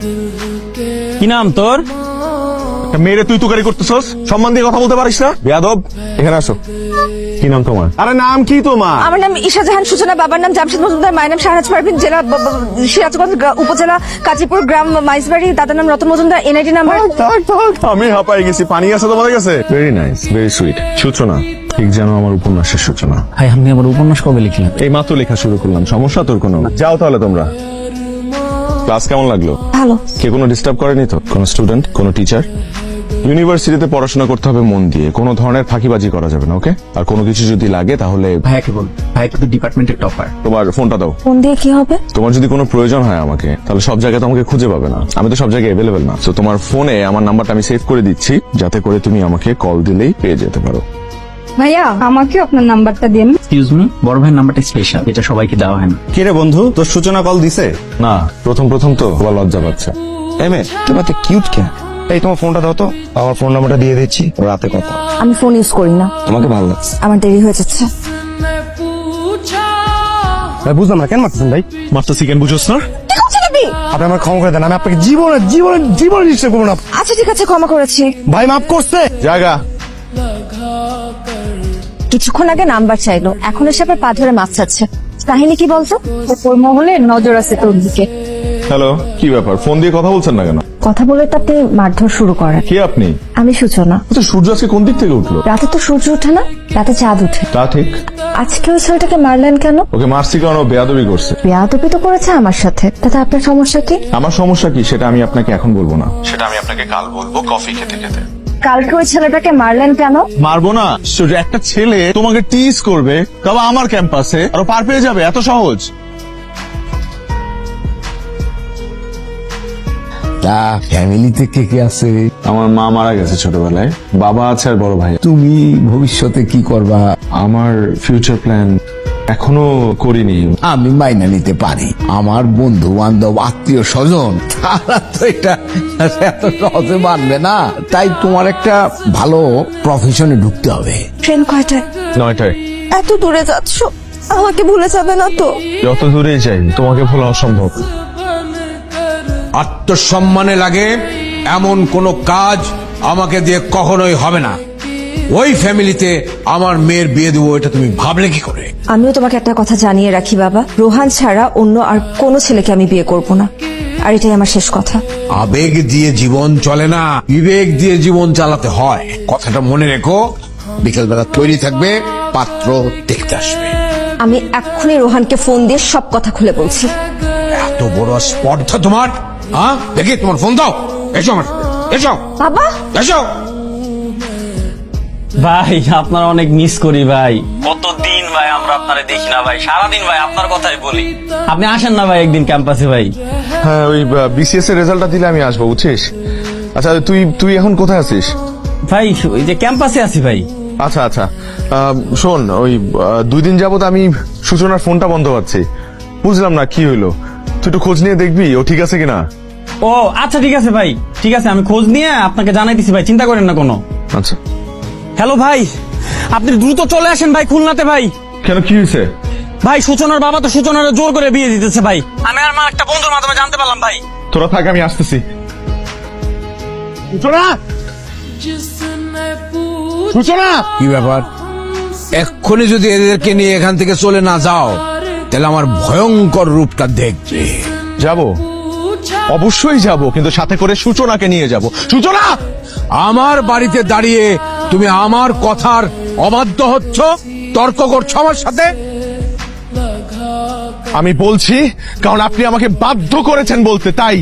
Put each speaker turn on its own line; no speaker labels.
কি নাম তোর?
মেয়েরে তুই তুকারি করতেছস? সম্মান দিয়ে কথা বলতে পারিস না? বেয়াদব, এখানে আসো। কি নাম তোমার? আরে নাম কি তোমার?
আমার নাম ঈশা জাহান সূচনা, বাবার নাম জামশেদ মজুমদার, মায়ের নাম শাহনাজ পারভিন, জেলা সিরাজগঞ্জ, উপজেলা কাজীপুর, গ্রাম মাইজবাড়ি, দাদার নাম রতন মজুমদার, এনআইডি নাম্বার।
আমি হাঁপাই গেছি। পানি আছে তোমাদের কাছে? Very nice, very sweet. সূচনা ঠিক যেন আমার উপন্যাসের সূচনা।
ভাই আপনি আমার উপন্যাস কবে লিখলেন?
এই মাত্র লেখা শুরু করলাম। সমস্যা তোর কোনো? যাও তাহলে তোমরা। ক্লাস কেমন লাগলো?
ভালো।
কে কোনো ডিস্টার্ব করেনি তো? কোনো স্টুডেন্ট, কোনো টিচার? ইউনিভার্সিটিতে পড়াশোনা করতে হবে মন দিয়ে, কোনো ধরনের ফাঁকিবাজি করা যাবে না, ওকে? আর কোনো কিছু যদি লাগে তাহলে
ভাইয়াকে বল, ভাই কিন্তু ডিপার্টমেন্টের টপার।
তোমার ফোনটা দাও।
ফোন দিয়ে কি হবে?
তোমার যদি কোনো প্রয়োজন হয় আমাকে, তাহলে সব জায়গায় তোমাকে খুঁজে পাবে না, আমি তো সব জায়গায় অ্যাভেলেবেল না। তো তোমার ফোনে আমার নাম্বারটা আমি সেভ করে দিচ্ছি, যাতে করে তুমি আমাকে কল দিলেই পেয়ে যেতে পারো।
ভাইয়া আমাকে আপনার নাম্বারটা দিন।
এক্সকিউজ মি, বড় ভাইয়ের নাম্বারটা স্পেশাল, এটা সবাইকে দেওয়া হয় না।
কে রে বন্ধু, তোর সূচনা কল দিছে?
না, প্রথম তো আবার লজ্জা পাচ্ছে।
এমএ তোমার তো কিউট কেন? এই তোমার ফোনটা দাও তো, আমার ফোন নাম্বারটা দিয়ে দিচ্ছি, রাতে কথা।
আমি ফোন ইউজ করি না,
তোমাকে ভালো লাগছে।
আমার দেরি হয়ে যাচ্ছে।
ভাই বুঝলাম না, কেন মারতেছেন ভাই?
মারতেছি কেন বুঝোস না?
কি করছেন আপনি?
আপনি আমার ক্ষমা করে দেন, আমি আপনাকে জীবনে ডিস্টার্ব করবো না।
আচ্ছা ঠিক আছে, ক্ষমা করেছি।
ভাই মাফ করছে।
জায়গা
কিছুক্ষণ আগে নাম্বার চাইলো, এখন এসে আবার পা ধরে মাছ চাচ্ছে। কাহিনী কি বলতো? ওর মহলে নজর আছে তোর দিকে।
হ্যালো, কি ব্যাপার? ফোন দিয়ে কথা বলছেন না কেন?
কথা বলে তো আপনি মারধর শুরু করেন।
কে আপনি?
আমি সূচনা।
আচ্ছা, সূর্য আজকে কোন দিক থেকে উঠলো?
রাতে তো সূর্য ওঠে না, রাতে চাঁদ ওঠে।
তা ঠিক।
আজকে ওই ছেলেটাকে মারলেন কেন?
ওকে মারছি কারণ ও বেয়াদবি করছে।
বেয়াদবি তো করেছে আমার সাথে, তাতে আপনার সমস্যা কি?
আমার সমস্যা কি সেটা আমি আপনাকে এখন বলবো না, সেটা আমি আপনাকে কাল বলবো কফি খেতে খেতে।
কালকে ওই ছেলেটাকে মারলেন কেন?
মারবো না? সূর্য, একটা ছেলে তোমাকে টিজ করবে, তবে আমার ক্যাম্পাসে, আর ও পার পেয়ে যাবে, এত সহজ?
তা ফ্যামিলিতে কে কে আছে?
আমার মা মারা গেছে ছোটবেলায়, বাবা আছে আর বড় ভাই।
তুমি ভবিষ্যতে কি করবা?
আমার ফিউচার প্ল্যান এখনো করিনি।
আমি মাইনা নিতে পারি, আমার বন্ধু বান্ধব আত্মীয় স্বজন তারা তো এটা এত সহজে মানবে না। তাই তোমার একটা ভালো প্রফেশনে ঢুকতে হবে।
ট্রেন কয়টায়?
9টায়।
এত দূরে যাচ্ছ, আমাকে ভুলে যাবে না তো?
যত দূরেই যাই তোমাকে ভোলা অসম্ভব।
আত্মসম্মানে লাগে এমন কোনো কাজ আমাকে দিয়ে কখনোই হবে না। ওই ফ্যামিলিতে আমার মেয়ের বিয়ে দেবো, এটা তুমি ভাবলে কি করে?
আমিও তোমাকে একটা কথা জানিয়ে রাখি বাবা, রোহান ছাড়া অন্য আর কোনো ছেলেকে আমি বিয়ে করব না, আর এটাই আমার শেষ কথা।
আবেগ দিয়ে জীবন চলে না, বিবেক দিয়ে জীবন চালাতে হয়, কথাটা মনে রেখো। বিকেলবেলা তৈরি থাকবে, পাত্র দেখতে আসবে।
আমি এক্ষুনি রোহানকে ফোন দিয়ে সব কথা খুলে বলছি।
এত বড় স্পর্ধা তোমার? হ্যাঁ, দেখি তোমার ফোন দাও। এসো আমার, এসো
বাবা,
এসো।
ভাই আপনারা অনেক মিস করি ভাই, কতদিন ভাই আমরা আপনারে দেখি না ভাই, সারাদিন ভাই আপনার কথাই বলি। আপনি আসেন না ভাই একদিন ক্যাম্পাসে ভাই।
হ্যাঁ, ওই বিসিএস এর রেজাল্টটা দিলে আমি আসবো, বুঝছিস? আচ্ছা, তুই এখন কোথায় আছিস?
ভাই ওই যে ক্যাম্পাসে আছি ভাই।
আচ্ছা আচ্ছা, শোন, ওই 2 দিন যাবত আমি সূচনার ফোনটা বন্ধ পাচ্ছি, বুঝলাম না কি হইলো। তুই একটু খোঁজ নিয়ে দেখবি ও ঠিক আছে কিনা।
ও আচ্ছা ঠিক আছে ভাই, ঠিক আছে, আমি খোঁজ নিয়ে আপনাকে জানাই দিছি ভাই, চিন্তা করেন না কোনো।
আচ্ছা।
হ্যালো ভাই, আপনি দ্রুত চলে আসেন ভাই খুলনাতে ভাই।
কেন, কি হয়েছে?
ভাই সূচনার বাবা তো সূচনার জোর করে বিয়ে দিতেছে ভাই, আমি আর আমার একটা বন্ধুর মাধ্যমে জানতে পারলাম ভাই।
তোরা থাক, আমি আসতেছি। সূচনা, সূচনা!
কি ব্যাপার? এক্ষুনি যদি এদেরকে নিয়ে এখান থেকে চলে না যাও, তাহলে আমার ভয়ঙ্কর রূপটা দেখবে।
যাব, অবশ্যই যাব, কিন্তু সাথে করে সূচনাকে নিয়ে যাব। সূচনা!
আমার বাড়িতে দাঁড়িয়ে তুমি আমার কথার অবাধ্য হচ্ছ, তর্ক করছো আমার সাথে।
আমি বলছি কারণ আপনি আমাকে বাধ্য করেছেন বলতে, তাই।